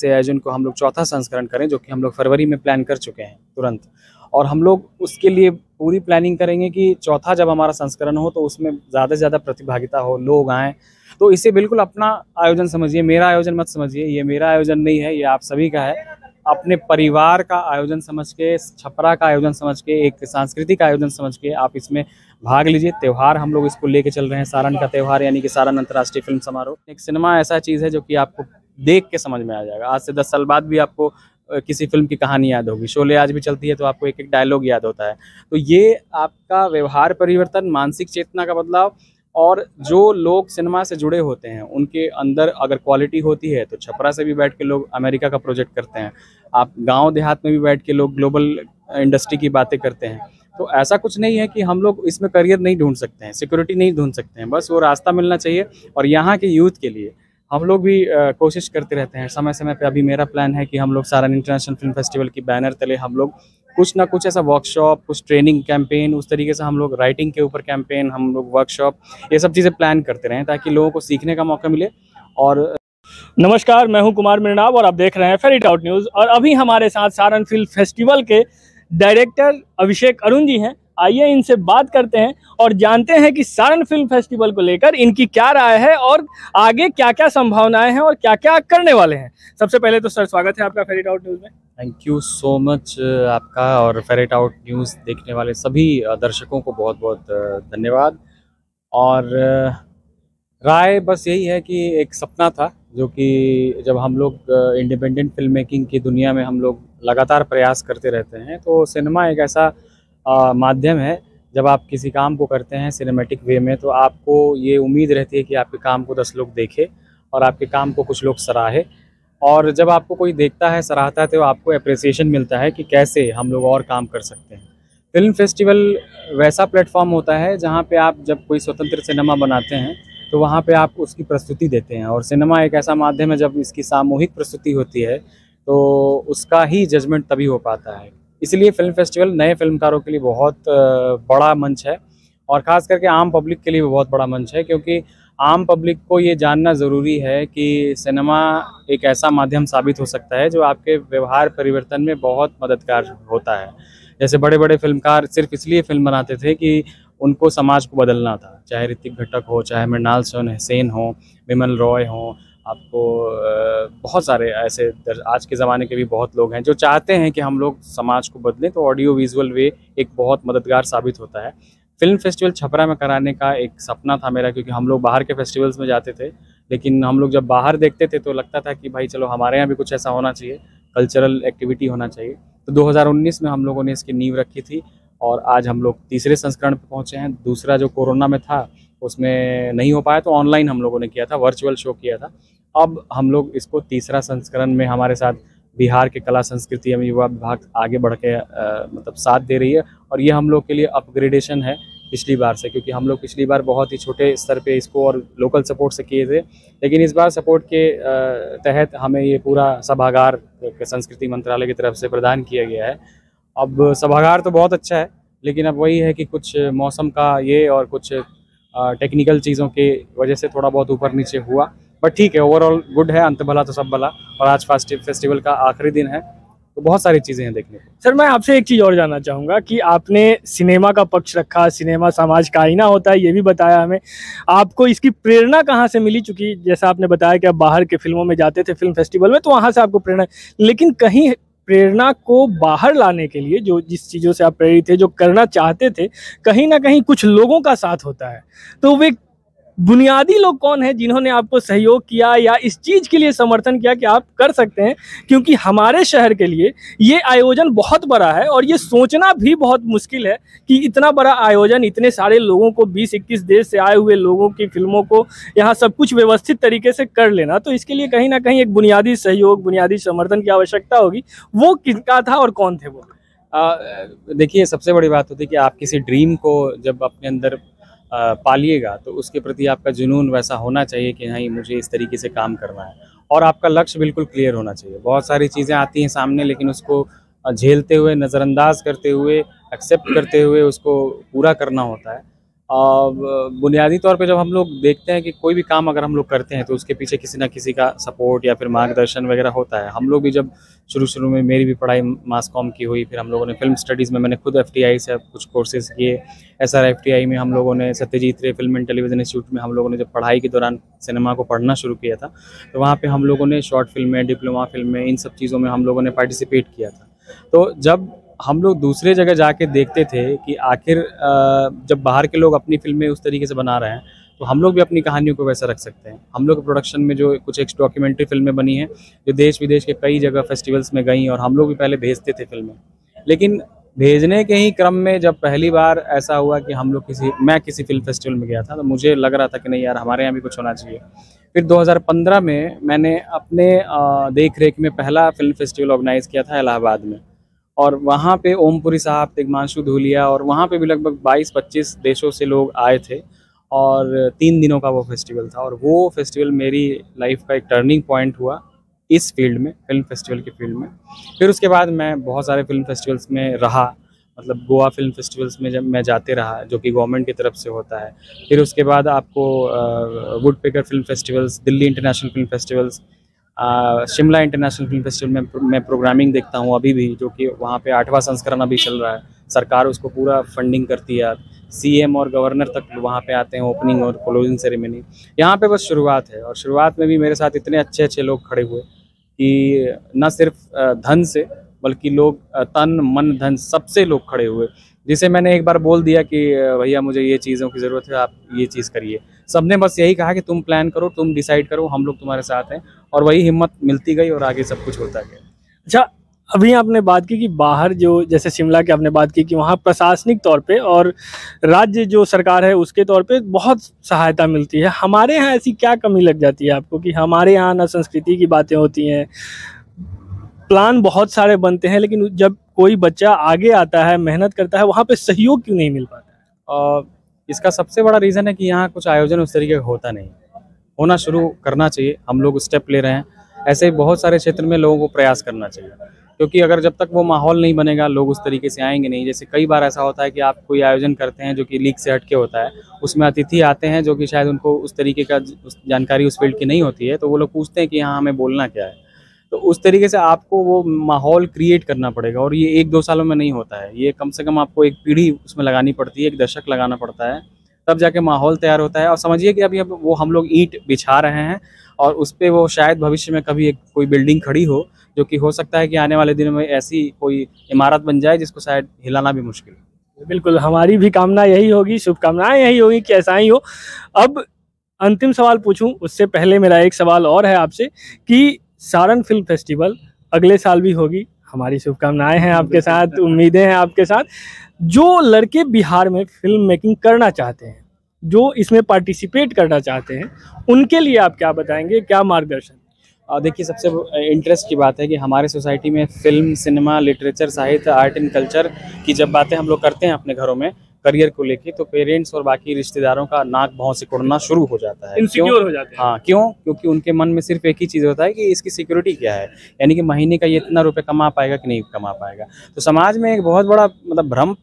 से है जिनको हम लोग चौथा संस्करण करें, जो कि हम लोग फरवरी में प्लान कर चुके हैं तुरंत। और हम लोग उसके लिए पूरी प्लानिंग करेंगे कि चौथा जब हमारा संस्करण हो तो उसमें ज़्यादा से ज़्यादा प्रतिभागिता हो, लोग आएँ। तो इसे बिल्कुल अपना आयोजन समझिए, मेरा आयोजन मत समझिए। ये मेरा आयोजन नहीं है, ये आप सभी का है। अपने परिवार का आयोजन समझ के, छपरा का आयोजन समझ के, एक सांस्कृतिक आयोजन समझ के आप इसमें भाग लीजिए। त्यौहार हम लोग इसको लेके चल रहे हैं, सारण का त्यौहार यानी कि सारण अंतर्राष्ट्रीय फिल्म समारोह। एक सिनेमा ऐसा चीज़ है जो कि आपको देख के समझ में आ जाएगा। आज से 10 साल बाद भी आपको किसी फिल्म की कहानी याद होगी। शोले आज भी चलती है तो आपको एक एक डायलॉग याद होता है। तो ये आपका व्यवहार परिवर्तन, मानसिक चेतना का बदलाव, और जो लोग सिनेमा से जुड़े होते हैं उनके अंदर अगर क्वालिटी होती है तो छपरा से भी बैठ के लोग अमेरिका का प्रोजेक्ट करते हैं। आप गांव देहात में भी बैठ के लोग ग्लोबल इंडस्ट्री की बातें करते हैं। तो ऐसा कुछ नहीं है कि हम लोग इसमें करियर नहीं ढूंढ सकते हैं, सिक्योरिटी नहीं ढूंढ सकते हैं, बस वो रास्ता मिलना चाहिए। और यहाँ के यूथ के लिए हम लोग भी कोशिश करते रहते हैं समय समय पे। अभी मेरा प्लान है कि हम लोग सारण इंटरनेशनल फिल्म फेस्टिवल की बैनर तले हम लोग कुछ ना कुछ ऐसा वर्कशॉप, कुछ ट्रेनिंग कैंपेन, उस तरीके से हम लोग राइटिंग के ऊपर कैंपेन, हम लोग वर्कशॉप, ये सब चीज़ें प्लान करते रहें ताकि लोगों को सीखने का मौका मिले। और नमस्कार, मैं हूं कुमार मृणाल और आप देख रहे हैं फेरीटाउट न्यूज़। और अभी हमारे साथ सारण फिल्म फेस्टिवल के डायरेक्टर अभिषेक अरुण जी हैं। आइए इनसे बात करते हैं और जानते हैं कि सारण फिल्म फेस्टिवल को लेकर इनकी क्या राय है और आगे क्या क्या संभावनाएं हैं और क्या क्या करने वाले हैं। सबसे पहले तो सर, स्वागत है आपका फेरीटाउट न्यूज़ में। थैंक यू सो मच आपका, और फेरीटाउट न्यूज़ देखने वाले सभी दर्शकों को बहुत बहुत धन्यवाद। और राय बस यही है कि एक सपना था जो कि जब हम लोग इंडिपेंडेंट फिल्म मेकिंग की दुनिया में हम लोग लगातार प्रयास करते रहते हैं, तो सिनेमा एक ऐसा माध्यम है। जब आप किसी काम को करते हैं सिनेमैटिक वे में, तो आपको ये उम्मीद रहती है कि आपके काम को 10 लोग देखें और आपके काम को कुछ लोग सराहे। और जब आपको कोई देखता है, सराहता है, तो आपको अप्रिसिएशन मिलता है कि कैसे हम लोग और काम कर सकते हैं। फिल्म फेस्टिवल वैसा प्लेटफॉर्म होता है जहाँ पे आप जब कोई स्वतंत्र सिनेमा बनाते हैं तो वहाँ पे आप उसकी प्रस्तुति देते हैं। और सिनेमा एक ऐसा माध्यम है, जब इसकी सामूहिक प्रस्तुति होती है तो उसका ही जजमेंट तभी हो पाता है। इसलिए फिल्म फेस्टिवल नए फिल्मकारों के लिए बहुत बड़ा मंच है, और ख़ास करके आम पब्लिक के लिए भी बहुत बड़ा मंच है, क्योंकि आम पब्लिक को ये जानना ज़रूरी है कि सिनेमा एक ऐसा माध्यम साबित हो सकता है जो आपके व्यवहार परिवर्तन में बहुत मददगार होता है। जैसे बड़े बड़े फिल्मकार सिर्फ इसलिए फिल्म बनाते थे कि उनको समाज को बदलना था, चाहे ऋतिक घटक हो, चाहे मृणाल सेन हो, बिमल रॉय हो, आपको बहुत सारे ऐसे आज के ज़माने के भी बहुत लोग हैं जो चाहते हैं कि हम लोग समाज को बदलें। तो ऑडियो विजुअल वे एक बहुत मददगार साबित होता है। फिल्म फेस्टिवल छपरा में कराने का एक सपना था मेरा, क्योंकि हम लोग बाहर के फेस्टिवल्स में जाते थे, लेकिन हम लोग जब बाहर देखते थे तो लगता था कि भाई चलो हमारे यहाँ भी कुछ ऐसा होना चाहिए, कल्चरल एक्टिविटी होना चाहिए। तो 2019 में हम लोगों ने इसकी नींव रखी थी, और आज हम लोग तीसरे संस्करण पर पहुँचे हैं। दूसरा जो कोरोना में था उसमें नहीं हो पाया, तो ऑनलाइन हम लोगों ने किया था, वर्चुअल शो किया था। अब हम लोग इसको तीसरा संस्करण में हमारे साथ बिहार के कला संस्कृति एवं युवा विभाग आगे बढ़ के मतलब साथ दे रही है। और ये हम लोग के लिए अपग्रेडेशन है पिछली बार से, क्योंकि हम लोग पिछली बार बहुत ही छोटे स्तर पे इसको और लोकल सपोर्ट से किए थे, लेकिन इस बार सपोर्ट के तहत हमें ये पूरा सभागार संस्कृति मंत्रालय की तरफ से प्रदान किया गया है। अब सभागार तो बहुत अच्छा है, लेकिन अब वही है कि कुछ मौसम का ये और कुछ टेक्निकल चीज़ों के वजह से थोड़ा बहुत ऊपर नीचे हुआ, बट ठीक है, ओवरऑल गुड है। अंत भला तो सब भला। और आज फेस्टिवल का आखिरी दिन है, तो बहुत सारी चीज़ें हैं देखने को। सर, मैं आपसे एक चीज़ और जानना चाहूँगा कि आपने सिनेमा का पक्ष रखा, सिनेमा समाज का आईना होता है, ये भी बताया हमें। आपको इसकी प्रेरणा कहाँ से मिली? चूँकि जैसा आपने बताया कि आप बाहर के फिल्मों में जाते थे फिल्म फेस्टिवल में, तो वहाँ से आपको प्रेरणा, लेकिन कहीं प्रेरणा को बाहर लाने के लिए जो जिस चीज़ों से आप प्रेरित थे, जो करना चाहते थे, कहीं ना कहीं कुछ लोगों का साथ होता है। तो वे बुनियादी लोग कौन है जिन्होंने आपको सहयोग किया या इस चीज़ के लिए समर्थन किया कि आप कर सकते हैं? क्योंकि हमारे शहर के लिए ये आयोजन बहुत बड़ा है और ये सोचना भी बहुत मुश्किल है कि इतना बड़ा आयोजन, इतने सारे लोगों को, 20-21 देश से आए हुए लोगों की फिल्मों को यहाँ सब कुछ व्यवस्थित तरीके से कर लेना, तो इसके लिए कहीं ना कहीं एक बुनियादी सहयोग, बुनियादी समर्थन की आवश्यकता होगी। वो किसका था और कौन थे वो? देखिए, सबसे बड़ी बात होती है कि आप किसी ड्रीम को जब अपने अंदर पालिएगा तो उसके प्रति आपका जुनून वैसा होना चाहिए कि नहीं, मुझे इस तरीके से काम करना है, और आपका लक्ष्य बिल्कुल क्लियर होना चाहिए। बहुत सारी चीज़ें आती हैं सामने, लेकिन उसको झेलते हुए, नज़रअंदाज करते हुए, एक्सेप्ट करते हुए उसको पूरा करना होता है। बुनियादी तौर पे जब हम लोग देखते हैं कि कोई भी काम अगर हम लोग करते हैं तो उसके पीछे किसी ना किसी का सपोर्ट या फिर मार्गदर्शन वगैरह होता है। हम लोग भी जब शुरू में मेरी भी पढ़ाई मास कॉम की हुई, फिर हम लोगों ने फिल्म स्टडीज़ में मैंने खुद FTI से कुछ कोर्सेज़ किए। SRFTI में हम लोगों ने सत्यजीत रे फिल्म एंड टेलीविज़न इंस्टीट्यूट में हम लोगों ने जब पढ़ाई के दौरान सिनेमा को पढ़ना शुरू किया था, तो वहाँ पे हम लोगों ने शॉर्ट फिल्में, डिप्लोमा फिल्में, इन सब चीज़ों में हम लोगों ने पार्टिसिपेट किया था। तो जब हम लोग दूसरे जगह जाके देखते थे कि आखिर जब बाहर के लोग अपनी फिल्में उस तरीके से बना रहे हैं, तो हम लोग भी अपनी कहानियों को वैसा रख सकते हैं। हम लोग के प्रोडक्शन में जो कुछ एक डॉक्यूमेंट्री फिल्में बनी हैं, जो देश विदेश के कई जगह फेस्टिवल्स में गई, और हम लोग भी पहले भेजते थे फिल्में। लेकिन भेजने के ही क्रम में जब पहली बार ऐसा हुआ कि मैं किसी फिल्म फेस्टिवल में गया था, तो मुझे लग रहा था कि नहीं यार, हमारे यहाँ भी कुछ होना चाहिए। फिर 2015 में मैंने अपने देख रेख में पहला फिल्म फेस्टिवल ऑर्गेनाइज़ किया था इलाहाबाद में, और वहाँ पे ओमपुरी साहब, तिग्मांशु धूलिया, और वहाँ पे भी लगभग 22-25 देशों से लोग आए थे, और 3 दिनों का वो फेस्टिवल था। और वो फेस्टिवल मेरी लाइफ का एक टर्निंग पॉइंट हुआ इस फील्ड में, फिल्म फेस्टिवल की फील्ड में। फिर उसके बाद मैं बहुत सारे फिल्म फेस्टिवल्स में रहा, मतलब गोवा फिल्म फेस्टिवल्स में जब मैं जाते रहा, जो कि गवर्नमेंट की तरफ से होता है। फिर उसके बाद आपको woodpecker film festivals, Delhi international film festivals, Shimla international film festival में मैं प्रोग्रामिंग देखता हूँ अभी भी, जो कि वहाँ पे 8वां संस्करण अभी चल रहा है। सरकार उसको पूरा फंडिंग करती है, CM और गवर्नर तक वहाँ पे आते हैं, ओपनिंग और क्लोजिंग सेरेमनी। यहाँ पे बस शुरुआत है, और शुरुआत में भी मेरे साथ इतने अच्छे अच्छे लोग खड़े हुए कि न सिर्फ धन से, बल्कि लोग तन मन धन सबसे लोग खड़े हुए, जिसे मैंने एक बार बोल दिया कि भैया मुझे ये चीज़ों की ज़रूरत है, आप ये चीज़ करिए। सबने बस यही कहा कि तुम प्लान करो, तुम डिसाइड करो, हम लोग तुम्हारे साथ हैं, और वही हिम्मत मिलती गई और आगे सब कुछ होता गया। अच्छा, अभी आपने बात की कि बाहर जो जैसे शिमला की आपने बात की कि वहाँ प्रशासनिक तौर पे और राज्य जो सरकार है उसके तौर पे बहुत सहायता मिलती है। हमारे यहाँ ऐसी क्या कमी लग जाती है आपको कि हमारे यहाँ ना संस्कृति की बातें होती हैं, प्लान बहुत सारे बनते हैं, लेकिन जब कोई बच्चा आगे आता है, मेहनत करता है, वहाँ पे सहयोग क्यों नहीं मिल पाता है? इसका सबसे बड़ा रीज़न है कि यहाँ कुछ आयोजन उस तरीके का होता नहीं। होना शुरू करना चाहिए, हम लोग स्टेप ले रहे हैं। ऐसे ही बहुत सारे क्षेत्र में लोगों को प्रयास करना चाहिए, क्योंकि अगर जब तक वो माहौल नहीं बनेगा, लोग उस तरीके से आएंगे नहीं। जैसे कई बार ऐसा होता है कि आप कोई आयोजन करते हैं जो कि लीग से हटके होता है, उसमें अतिथि आते हैं जो कि शायद उनको उस तरीके का जानकारी उस फील्ड की नहीं होती है, तो वो लोग पूछते हैं कि यहाँ हमें बोलना क्या है। तो उस तरीके से आपको वो माहौल क्रिएट करना पड़ेगा, और ये 1-2 सालों में नहीं होता है। ये कम से कम आपको एक पीढ़ी उसमें लगानी पड़ती है, एक दशक लगाना पड़ता है, तब जाके माहौल तैयार होता है। और समझिए कि अभी अब वो हम लोग ईंट बिछा रहे हैं, और उस पे वो शायद भविष्य में कभी एक कोई बिल्डिंग खड़ी हो, जो कि हो सकता है कि आने वाले दिनों में ऐसी कोई इमारत बन जाए जिसको शायद हिलाना भी मुश्किल है। बिल्कुल, हमारी भी कामना यही होगी, शुभकामनाएं यही होगी कि ऐसा ही हो। अब अंतिम सवाल पूछूं उससे पहले मेरा एक सवाल और है आपसे कि सारण फिल्म फेस्टिवल अगले साल भी होगी, हमारी शुभकामनाएं हैं आपके साथ, उम्मीदें हैं आपके साथ। जो लड़के बिहार में फिल्म मेकिंग करना चाहते हैं, जो इसमें पार्टिसिपेट करना चाहते हैं, उनके लिए आप क्या बताएंगे, क्या मार्गदर्शन? देखिए, सबसे इंटरेस्ट की बात है कि हमारे सोसाइटी में फिल्म, सिनेमा, लिटरेचर, साहित्य, आर्ट एंड कल्चर की जब बातें हम लोग करते हैं अपने घरों में करियर को लेके, तो पेरेंट्स और बाकी रिश्तेदारों का नाक भौं सिकुड़ना शुरू हो जाता है। इनसिक्योर हो जाते हैं। हाँ, क्यों? क्योंकि उनके मन में सिर्फ एक ही चीज़ होता है कि इसकी सिक्योरिटी क्या है, यानी कि महीने का ये इतना रुपये कमा पाएगा कि नहीं कमा पाएगा। तो समाज में एक बहुत बड़ा मतलब भ्रम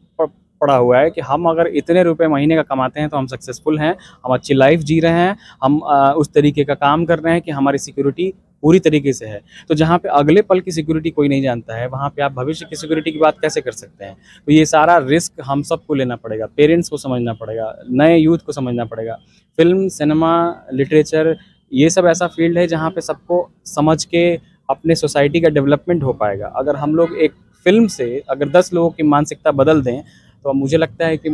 पड़ा हुआ है कि हम अगर इतने रुपए महीने का कमाते हैं तो हम सक्सेसफुल हैं, हम अच्छी लाइफ जी रहे हैं, हम उस तरीके का काम कर रहे हैं कि हमारी सिक्योरिटी पूरी तरीके से है। तो जहाँ पे अगले पल की सिक्योरिटी कोई नहीं जानता है, वहाँ पे आप भविष्य की सिक्योरिटी की बात कैसे कर सकते हैं? तो ये सारा रिस्क हम सबको लेना पड़ेगा, पेरेंट्स को समझना पड़ेगा, नए यूथ को समझना पड़ेगा। फिल्म, सिनेमा, लिटरेचर, ये सब ऐसा फील्ड है जहाँ पे सबको समझ के अपने सोसाइटी का डेवलपमेंट हो पाएगा। अगर हम लोग एक फिल्म से अगर 10 लोगों की मानसिकता बदल दें, तो मुझे लगता है कि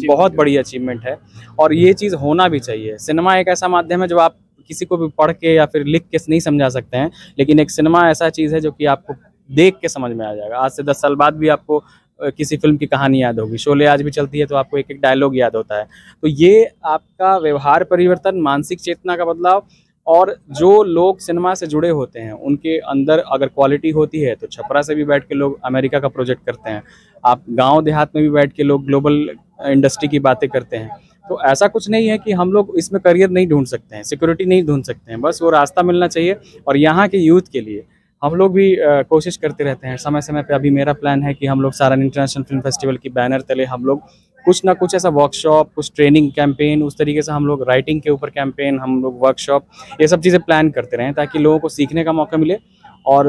बहुत बड़ी अचीवमेंट है, और ये चीज़ होना भी चाहिए। सिनेमा एक ऐसा माध्यम है जो आप किसी को भी पढ़ के या फिर लिख के नहीं समझा सकते हैं, लेकिन एक सिनेमा ऐसा चीज़ है जो कि आपको देख के समझ में आ जाएगा। आज से 10 साल बाद भी आपको किसी फिल्म की कहानी याद होगी। शोले आज भी चलती है तो आपको एक एक डायलॉग याद होता है। तो ये आपका व्यवहार परिवर्तन, मानसिक चेतना का बदलाव, और जो लोग सिनेमा से जुड़े होते हैं उनके अंदर अगर क्वालिटी होती है तो छपरा से भी बैठ के लोग अमेरिका का प्रोजेक्ट करते हैं, आप गांव देहात में भी बैठ के लोग ग्लोबल इंडस्ट्री की बातें करते हैं। तो ऐसा कुछ नहीं है कि हम लोग इसमें करियर नहीं ढूंढ सकते हैं, सिक्योरिटी नहीं ढूंढ सकते हैं, बस वो रास्ता मिलना चाहिए। और यहाँ के यूथ के लिए हम लोग भी कोशिश करते रहते हैं समय समय पे। अभी मेरा प्लान है कि हम लोग सारण इंटरनेशनल फिल्म फेस्टिवल की बैनर तले हम लोग कुछ ना कुछ ऐसा वर्कशॉप, कुछ ट्रेनिंग कैंपेन, उस तरीके से हम लोग राइटिंग के ऊपर कैंपेन, हम लोग वर्कशॉप, ये सब चीज़ें प्लान करते रहें ताकि लोगों को सीखने का मौका मिले। और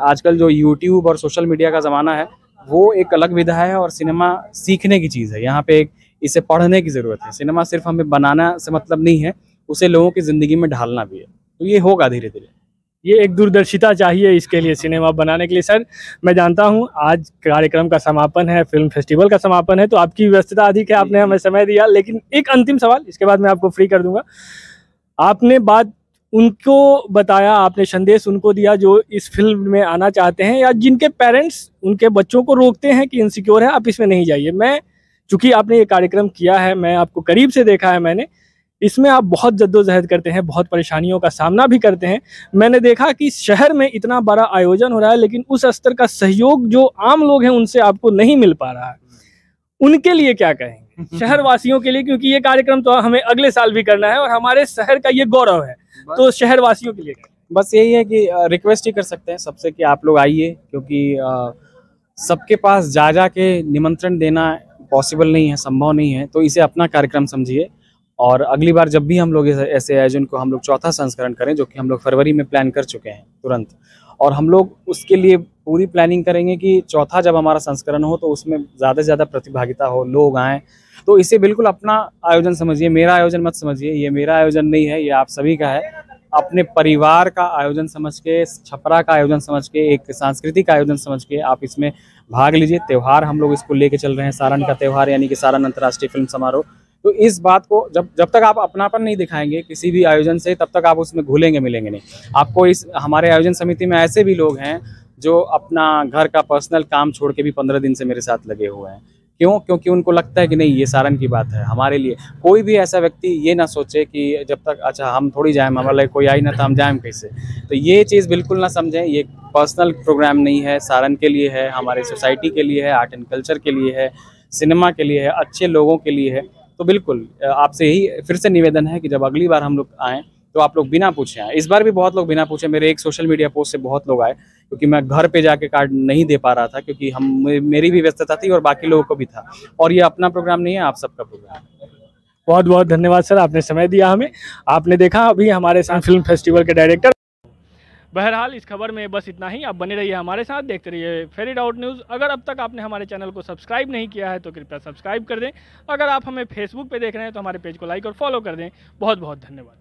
आजकल जो यूट्यूब और सोशल मीडिया का ज़माना है वो एक अलग विधा है और सिनेमा सीखने की चीज़ है। यहाँ पे एक इसे पढ़ने की ज़रूरत है। सिनेमा सिर्फ हमें बनाना से मतलब नहीं है, उसे लोगों की ज़िंदगी में ढालना भी है। तो ये होगा धीरे धीरे। ये एक दूरदर्शिता चाहिए इसके लिए, सिनेमा बनाने के लिए। सर मैं जानता हूँ आज कार्यक्रम का समापन है, फिल्म फेस्टिवल का समापन है, तो आपकी व्यस्तता अधिक है, आपने हमें समय दिया, लेकिन एक अंतिम सवाल, इसके बाद मैं आपको फ्री कर दूंगा। आपने बात उनको बताया, आपने संदेश उनको दिया जो इस फिल्म में आना चाहते हैं या जिनके पेरेंट्स उनके बच्चों को रोकते हैं कि इनसिक्योर है, आप इसमें नहीं जाइए। मैं, चूंकि आपने ये कार्यक्रम किया है, मैं आपको करीब से देखा है मैंने, इसमें आप बहुत जद्दोजहद करते हैं, बहुत परेशानियों का सामना भी करते हैं। मैंने देखा कि शहर में इतना बड़ा आयोजन हो रहा है, लेकिन उस स्तर का सहयोग जो आम लोग हैं उनसे आपको नहीं मिल पा रहा है। उनके लिए क्या कहेंगे, शहर वासियों के लिए, क्योंकि ये कार्यक्रम तो हमें अगले साल भी करना है और हमारे शहर का ये गौरव है, तो शहर वासियों के लिए बस यही है कि रिक्वेस्ट ही कर सकते हैं सबसे कि आप लोग आइए, क्योंकि सबके पास जा के निमंत्रण देना पॉसिबल नहीं है, संभव नहीं है। तो इसे अपना कार्यक्रम समझिए और अगली बार जब भी हम लोग ऐसे आयोजन को हम लोग चौथा संस्करण करें, जो कि हम लोग फरवरी में प्लान कर चुके हैं तुरंत, और हम लोग उसके लिए पूरी प्लानिंग करेंगे कि चौथा जब हमारा संस्करण हो तो उसमें ज़्यादा से ज़्यादा प्रतिभागिता हो, लोग आएँ। तो इसे बिल्कुल अपना आयोजन समझिए, मेरा आयोजन मत समझिए। ये मेरा आयोजन नहीं है, ये आप सभी का है। अपने परिवार का आयोजन समझ के, छपरा का आयोजन समझ के, एक सांस्कृतिक आयोजन समझ के आप इसमें भाग लीजिए। त्यौहार हम लोग इसको लेके चल रहे हैं, सारण का त्यौहार यानी कि सारण अंतर्राष्ट्रीय फिल्म समारोह। तो इस बात को जब तक आप अपनापन नहीं दिखाएंगे किसी भी आयोजन से, तब तक आप उसमें घुलेंगे मिलेंगे नहीं। आपको इस हमारे आयोजन समिति में ऐसे भी लोग हैं जो अपना घर का पर्सनल काम छोड़ के भी 15 दिन से मेरे साथ लगे हुए हैं। क्यों? क्योंकि उनको लगता है कि नहीं, ये सारण की बात है हमारे लिए। कोई भी ऐसा व्यक्ति ये ना सोचे कि जब तक अच्छा हम थोड़ी जाएं, हमारे कोई आई ना तो हम जाएं कैसे। तो ये चीज़ बिल्कुल ना समझें, ये पर्सनल प्रोग्राम नहीं है, सारण के लिए है, हमारे सोसाइटी के लिए है, आर्ट एंड कल्चर के लिए है, सिनेमा के लिए है, अच्छे लोगों के लिए है। तो बिल्कुल आपसे यही फिर से निवेदन है कि जब अगली बार हम लोग आएँ तो आप लोग बिना पूछे आए। इस बार भी बहुत लोग बिना पूछे, मेरे एक सोशल मीडिया पोस्ट से बहुत लोग आए, क्योंकि मैं घर पे जाके कार्ड नहीं दे पा रहा था, क्योंकि मेरी भी व्यस्तता थी और बाकी लोगों को भी था। और ये अपना प्रोग्राम नहीं है, आप सबका प्रोग्राम है। बहुत बहुत धन्यवाद सर, आपने समय दिया हमें। आपने देखा अभी हमारे साथ फिल्म फेस्टिवल के डायरेक्टर। बहरहाल इस खबर में बस इतना ही। आप बने रहिए हमारे साथ, देखते रहिए फेरिड आउट न्यूज़। अगर अब तक आपने हमारे चैनल को सब्सक्राइब नहीं किया है तो कृपया सब्सक्राइब कर दें। अगर आप हमें फेसबुक पे देख रहे हैं तो हमारे पेज को लाइक और फॉलो कर दें। बहुत बहुत धन्यवाद।